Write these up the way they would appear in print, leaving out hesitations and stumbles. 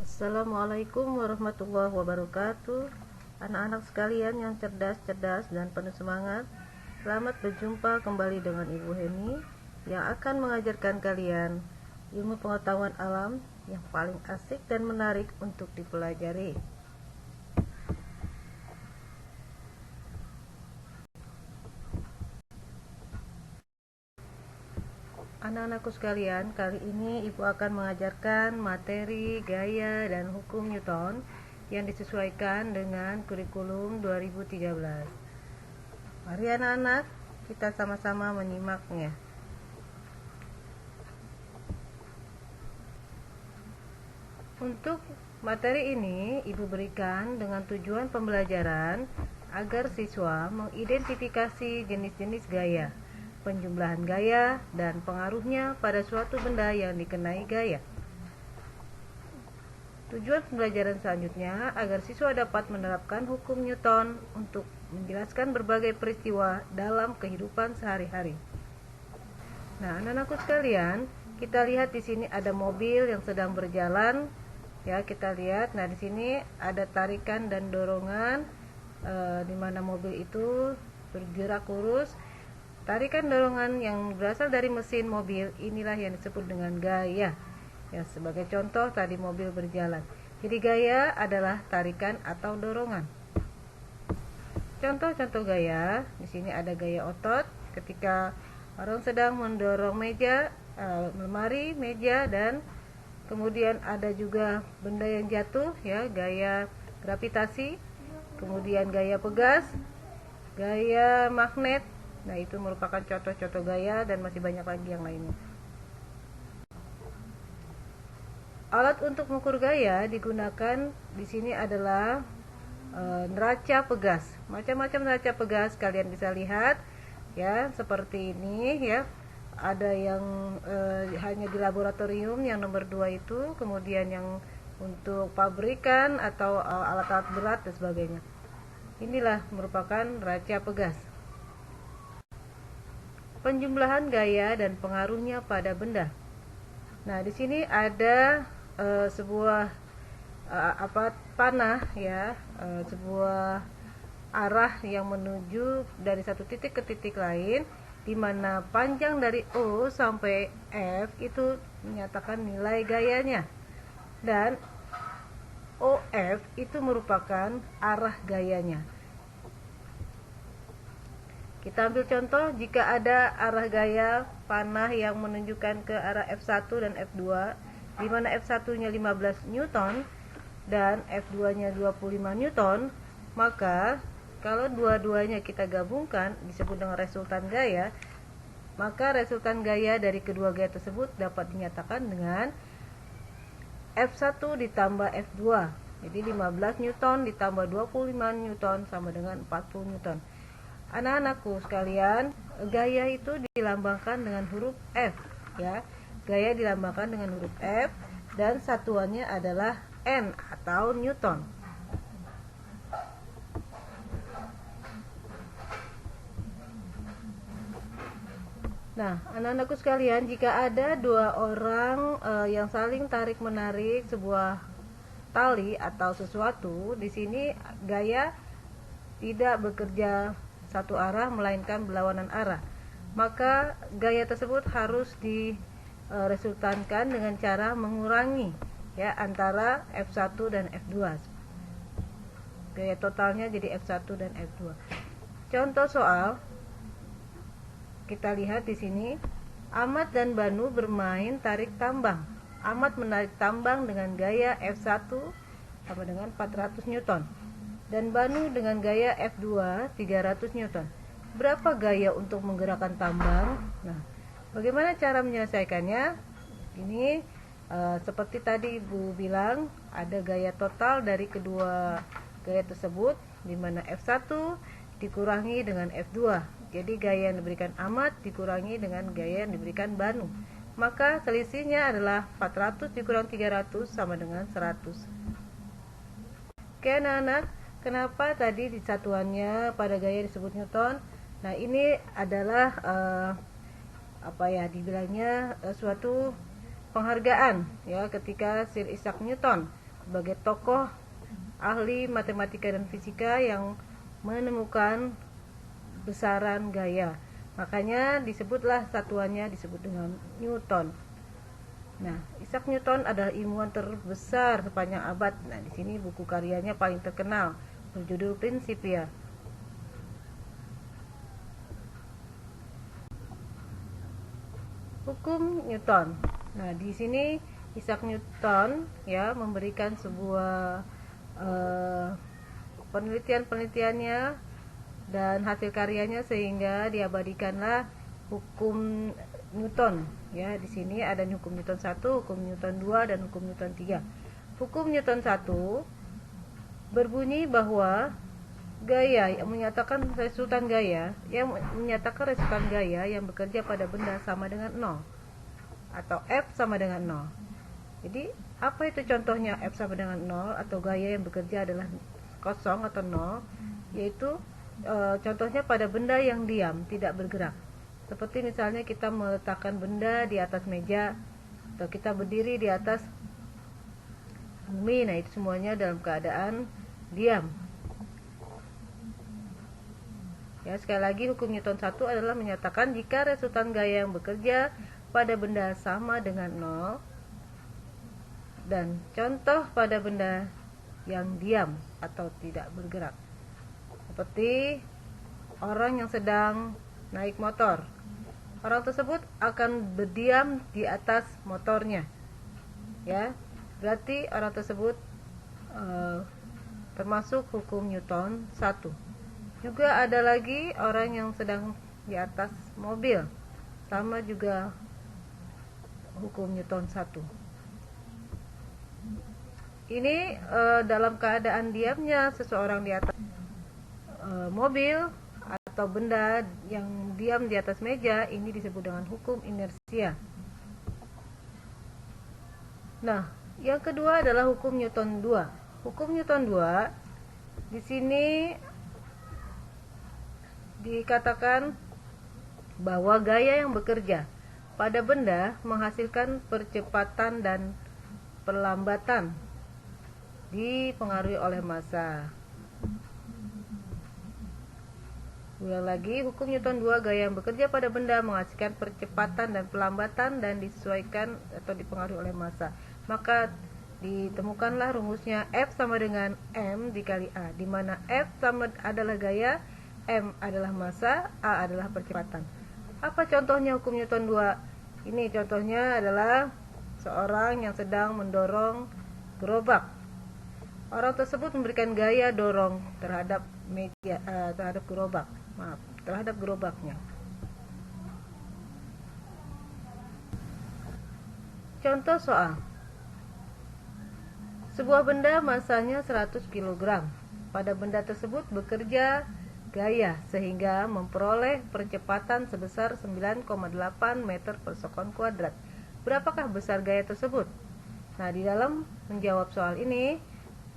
Assalamualaikum warahmatullahi wabarakatuh. Anak-anak sekalian yang cerdas-cerdas dan penuh semangat, selamat berjumpa kembali dengan Ibu Heni yang akan mengajarkan kalian ilmu pengetahuan alam yang paling asik dan menarik untuk dipelajari. Anak-anakku sekalian, kali ini Ibu akan mengajarkan materi gaya dan hukum Newton yang disesuaikan dengan kurikulum 2013. Mari anak-anak, kita sama-sama menyimaknya. Untuk materi ini, Ibu berikan dengan tujuan pembelajaran agar siswa mengidentifikasi jenis-jenis gaya, penjumlahan gaya, dan pengaruhnya pada suatu benda yang dikenai gaya. Tujuan pembelajaran selanjutnya agar siswa dapat menerapkan hukum Newton untuk menjelaskan berbagai peristiwa dalam kehidupan sehari-hari. Nah, anak-anakku sekalian, kita lihat di sini ada mobil yang sedang berjalan. Ya, kita lihat. Nah, di sini ada tarikan dan dorongan, di mana mobil itu bergerak lurus. Tarikan dorongan yang berasal dari mesin mobil inilah yang disebut dengan gaya. Ya, sebagai contoh tadi mobil berjalan. Jadi gaya adalah tarikan atau dorongan. Contoh-contoh gaya, di sini ada gaya otot ketika orang sedang mendorong meja, lemari, meja, dan kemudian ada juga benda yang jatuh, ya, gaya gravitasi. Kemudian gaya pegas, gaya magnet. Nah, itu merupakan contoh-contoh gaya dan masih banyak lagi yang lainnya. Alat untuk mengukur gaya digunakan di sini adalah neraca pegas. Macam-macam neraca pegas kalian bisa lihat, ya, seperti ini, ya. Ada yang hanya di laboratorium, yang nomor 2 itu, kemudian yang untuk pabrikan atau alat-alat berat dan sebagainya. Inilah merupakan neraca pegas. Penjumlahan gaya dan pengaruhnya pada benda. Nah, di sini ada sebuah panah, ya, sebuah arah yang menuju dari satu titik ke titik lain, di mana panjang dari O sampai F itu menyatakan nilai gayanya, dan OF itu merupakan arah gayanya. Kita ambil contoh, jika ada arah gaya panah yang menunjukkan ke arah F1 dan F2, di mana F1-nya 15 Newton dan F2-nya 25 Newton, maka kalau dua-duanya kita gabungkan disebut dengan resultan gaya, maka resultan gaya dari kedua gaya tersebut dapat dinyatakan dengan F1 ditambah F2. Jadi 15 Newton ditambah 25 Newton sama dengan 40 Newton. Anak-anakku sekalian, gaya itu dilambangkan dengan huruf F, ya. Gaya dilambangkan dengan huruf F dan satuannya adalah N atau Newton. Nah, anak-anakku sekalian, jika ada dua orang yang saling tarik-menarik sebuah tali atau sesuatu, di sini gaya tidak bekerja satu arah melainkan berlawanan arah. Maka gaya tersebut harus diresultankan dengan cara mengurangi, ya, antara F1 dan F2. Gaya totalnya jadi F1 dan F2. Contoh soal, kita lihat di sini, Ahmad dan Banu bermain tarik tambang. Ahmad menarik tambang dengan gaya F1 sama dengan 400 Newton. Dan Banu dengan gaya F2 300 Newton. Berapa gaya untuk menggerakkan tambang? Nah, bagaimana cara menyelesaikannya? Ini seperti tadi Ibu bilang, ada gaya total dari kedua gaya tersebut, di mana F1 dikurangi dengan F2. Jadi gaya yang diberikan Ahmad dikurangi dengan gaya yang diberikan Banu. Maka selisihnya adalah 400 dikurang 300 sama dengan 100. Oke anak-anak, kenapa tadi di satuannya pada gaya disebut Newton? Nah, ini adalah dibilangnya suatu penghargaan, ya, ketika Sir Isaac Newton sebagai tokoh ahli matematika dan fisika yang menemukan besaran gaya. Makanya disebutlah satuannya disebut dengan Newton. Nah, Isaac Newton adalah ilmuwan terbesar sepanjang abad. Nah, di sini buku karyanya paling terkenal berjudul Principia. Hukum Newton. Nah, di sini Isaac Newton ya memberikan sebuah penelitiannya dan hasil karyanya sehingga diabadikanlah hukum Newton. Ya, di sini ada hukum Newton 1, hukum Newton 2 dan hukum Newton 3. Hukum Newton 1 berbunyi bahwa gaya yang menyatakan resultan gaya yang bekerja pada benda sama dengan 0 atau F sama dengan 0. Jadi, apa itu contohnya F sama dengan 0 atau gaya yang bekerja adalah kosong atau 0? Yaitu contohnya pada benda yang diam, tidak bergerak. Seperti misalnya kita meletakkan benda di atas meja atau kita berdiri di atas bumi. Nah, itu semuanya dalam keadaan diam. Ya, sekali lagi hukum Newton 1 adalah menyatakan jika resultan gaya yang bekerja pada benda sama dengan 0 dan contoh pada benda yang diam atau tidak bergerak. Seperti orang yang sedang naik motor. Orang tersebut akan berdiam di atas motornya. Ya, berarti orang tersebut termasuk hukum Newton 1. Juga ada lagi orang yang sedang di atas mobil. Sama juga hukum Newton 1. Ini dalam keadaan diamnya seseorang di atas mobil atau benda yang diam di atas meja, ini disebut dengan hukum inersia. Nah, yang kedua adalah hukum Newton 2. Hukum Newton 2 di sini dikatakan bahwa gaya yang bekerja pada benda menghasilkan percepatan dan perlambatan dipengaruhi oleh massa. Ulang lagi, hukum Newton 2, gaya yang bekerja pada benda menghasilkan percepatan dan perlambatan dan disesuaikan atau dipengaruhi oleh massa. Maka ditemukanlah rumusnya F sama dengan M dikali A, di mana F sama adalah gaya, M adalah massa, A adalah percepatan. Apa contohnya hukum Newton 2? Ini contohnya adalah seorang yang sedang mendorong gerobak. Orang tersebut memberikan gaya dorong terhadap terhadap gerobaknya. Contoh soal. Sebuah benda masanya 100 kg. Pada benda tersebut bekerja gaya sehingga memperoleh percepatan sebesar 9,8 meter per sekon kuadrat. Berapakah besar gaya tersebut? Nah, di dalam menjawab soal ini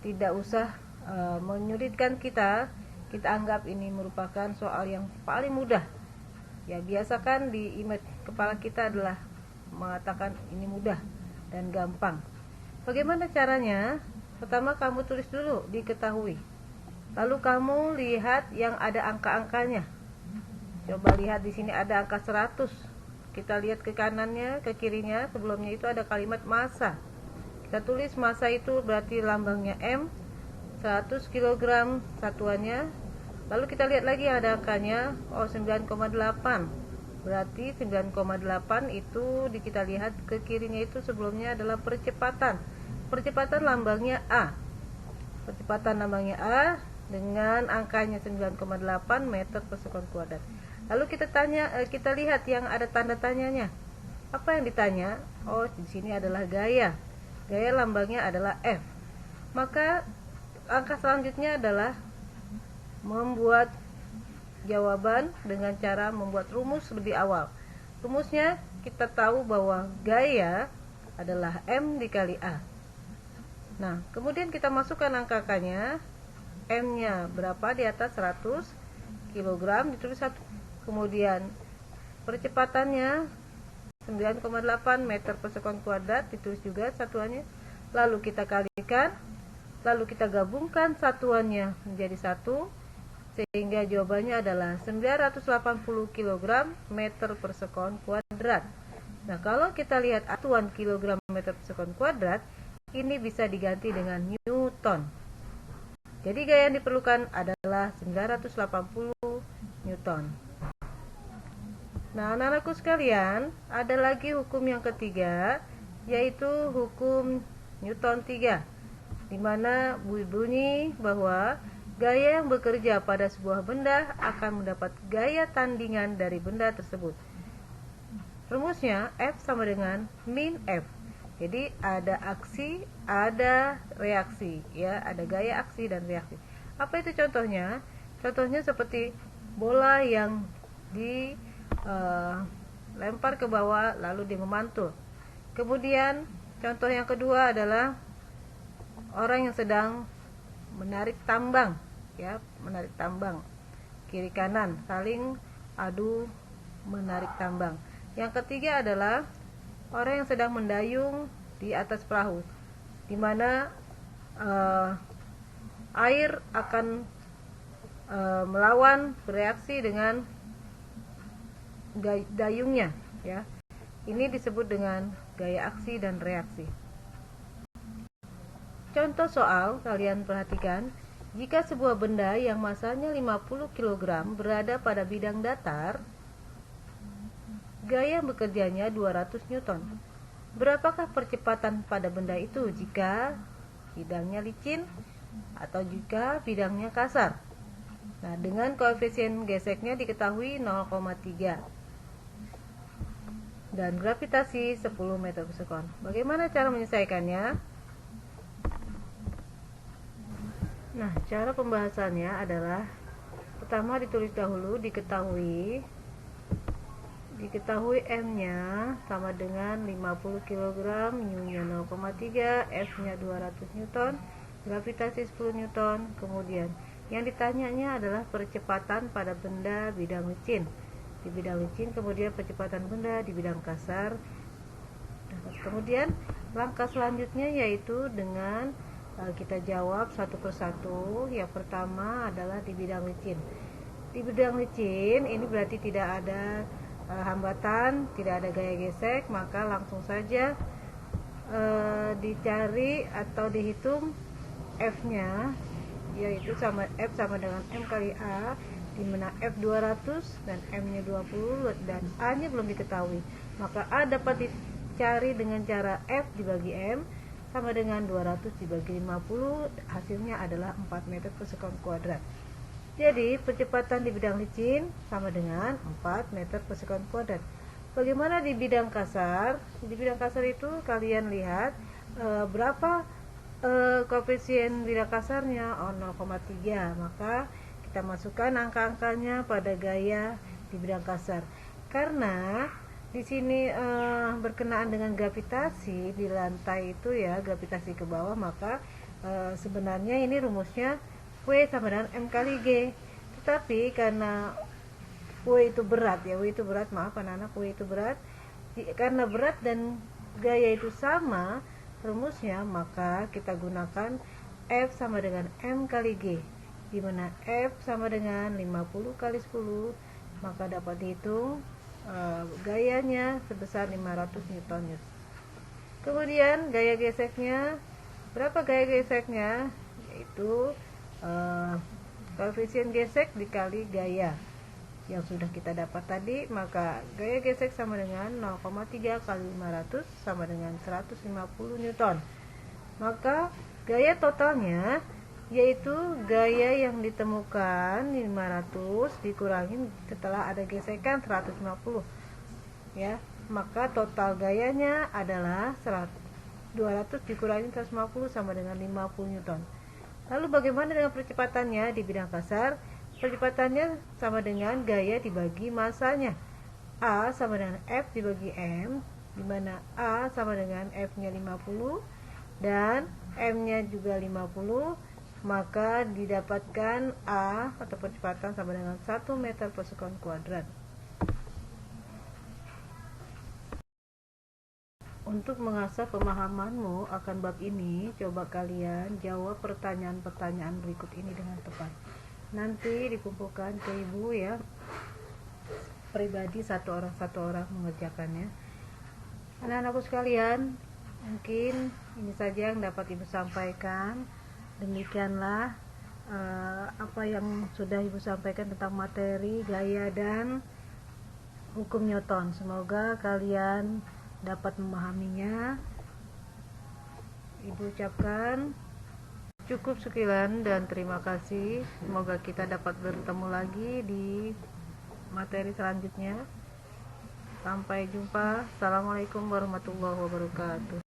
tidak usah menyulitkan kita anggap ini merupakan soal yang paling mudah. Ya, biasakan di image kepala kita adalah mengatakan ini mudah dan gampang. Bagaimana caranya? Pertama, kamu tulis dulu diketahui. Lalu kamu lihat yang ada angka-angkanya. Coba lihat di sini ada angka 100. Kita lihat ke kanannya, ke kirinya, sebelumnya itu ada kalimat massa. Kita tulis massa itu berarti lambangnya M, 100 kg satuannya. Lalu kita lihat lagi ada angkanya, 9,8. Berarti 9,8 itu kita lihat ke kirinya itu sebelumnya adalah percepatan. Percepatan lambangnya A. Percepatan lambangnya A dengan angkanya 9,8 meter per sekon kuadrat. Lalu kita lihat yang ada tanda tanyanya. Apa yang ditanya? Oh, di sini adalah gaya. Gaya lambangnya adalah F. Maka angka selanjutnya adalah membuat jawaban dengan cara membuat rumus lebih awal. Rumusnya kita tahu bahwa gaya adalah M dikali A. Nah, kemudian kita masukkan angka-angkanya. M-nya berapa di atas 100 kg ditulis 1. Kemudian percepatannya 9,8 meter per sekon kuadrat ditulis juga satuannya. lalu kita kalikan, lalu kita gabungkan satuannya menjadi 1, sehingga jawabannya adalah 980 kg meter per sekon kuadrat. Nah, kalau kita lihat satuan kilogram meter per sekon kuadrat, ini bisa diganti dengan Newton. Jadi gaya yang diperlukan adalah 980 Newton. Nah, anak-anakku sekalian, ada lagi hukum yang ketiga, yaitu hukum Newton 3, di mana bunyi bahwa gaya yang bekerja pada sebuah benda akan mendapat gaya tandingan dari benda tersebut. Rumusnya F sama dengan min F. Jadi ada aksi, ada reaksi, ya, ada gaya aksi dan reaksi. Apa itu contohnya? Contohnya seperti bola yang dilempar ke bawah lalu dia memantul. Kemudian contoh yang kedua adalah orang yang sedang menarik tambang, ya, menarik tambang, kiri kanan saling adu menarik tambang. Yang ketiga adalah orang yang sedang mendayung di atas perahu, di mana air akan melawan, bereaksi dengan dayungnya, ya. Ini disebut dengan gaya aksi dan reaksi. Contoh soal, kalian perhatikan, jika sebuah benda yang masanya 50 kg berada pada bidang datar, gaya bekerjanya 200 Newton. Berapakah percepatan pada benda itu jika bidangnya licin atau jika bidangnya kasar? Nah, dengan koefisien geseknya diketahui 0,3 dan gravitasi 10 meter per sekon. Bagaimana cara menyelesaikannya? Nah, cara pembahasannya adalah pertama ditulis dahulu, diketahui M-nya sama dengan 50 kg, U-nya 0,3, F-nya 200 Newton, gravitasi 10 Newton. Kemudian yang ditanyanya adalah percepatan pada benda bidang licin. Di bidang licin, kemudian percepatan benda di bidang kasar. Kemudian langkah selanjutnya yaitu dengan kita jawab satu persatu. Yang pertama adalah di bidang licin. Di bidang licin ini berarti tidak ada hambatan, tidak ada gaya gesek, maka langsung saja dicari atau dihitung F-nya, yaitu F sama dengan M kali A, di mana F 200 dan M-nya 20 dan A-nya belum diketahui. Maka A dapat dicari dengan cara F dibagi M sama dengan 200 dibagi 50, hasilnya adalah 4 meter per sekon kuadrat. Jadi percepatan di bidang licin sama dengan 4 meter per sekon kuadrat. Bagaimana di bidang kasar? Di bidang kasar itu kalian lihat berapa koefisien bidang kasarnya, 0,3. Maka kita masukkan angka-angkanya pada gaya di bidang kasar. Karena di sini berkenaan dengan gravitasi di lantai itu, ya, gravitasi ke bawah, maka sebenarnya ini rumusnya W sama dengan M kali G. Tetapi karena W itu berat, ya, W itu berat, maaf anak-anak, W itu berat. Karena berat dan gaya itu sama rumusnya, maka kita gunakan F sama dengan M kali G, di mana F sama dengan 50 kali 10, maka dapat dihitung gayanya sebesar 500 Newton. Kemudian gaya geseknya, berapa gaya geseknya? Yaitu koefisien gesek dikali gaya yang sudah kita dapat tadi, maka gaya gesek sama dengan 0,3 kali 500 sama dengan 150 Newton. Maka gaya totalnya yaitu gaya yang ditemukan 500 dikurangi setelah ada gesekan 150, ya, maka total gayanya adalah 200 dikurangi 150 sama dengan 50 Newton. Lalu bagaimana dengan percepatannya di bidang kasar? Percepatannya sama dengan gaya dibagi masanya. A sama dengan F dibagi M, di mana A sama dengan F-nya 50 dan M-nya juga 50, maka didapatkan A atau percepatan sama dengan 1 meter per sekon kuadrat. Untuk mengasah pemahamanmu akan bab ini, coba kalian jawab pertanyaan-pertanyaan berikut ini dengan tepat. Nanti dikumpulkan ke ibu ya, pribadi satu orang mengerjakannya. Anak-anakku sekalian, mungkin ini saja yang dapat ibu sampaikan. Demikianlah apa yang sudah ibu sampaikan tentang materi, gaya, dan hukum Newton. Semoga kalian dapat memahaminya. Ibu ucapkan cukup sekian dan terima kasih. Semoga kita dapat bertemu lagi di materi selanjutnya. Sampai jumpa. Assalamualaikum warahmatullahi wabarakatuh.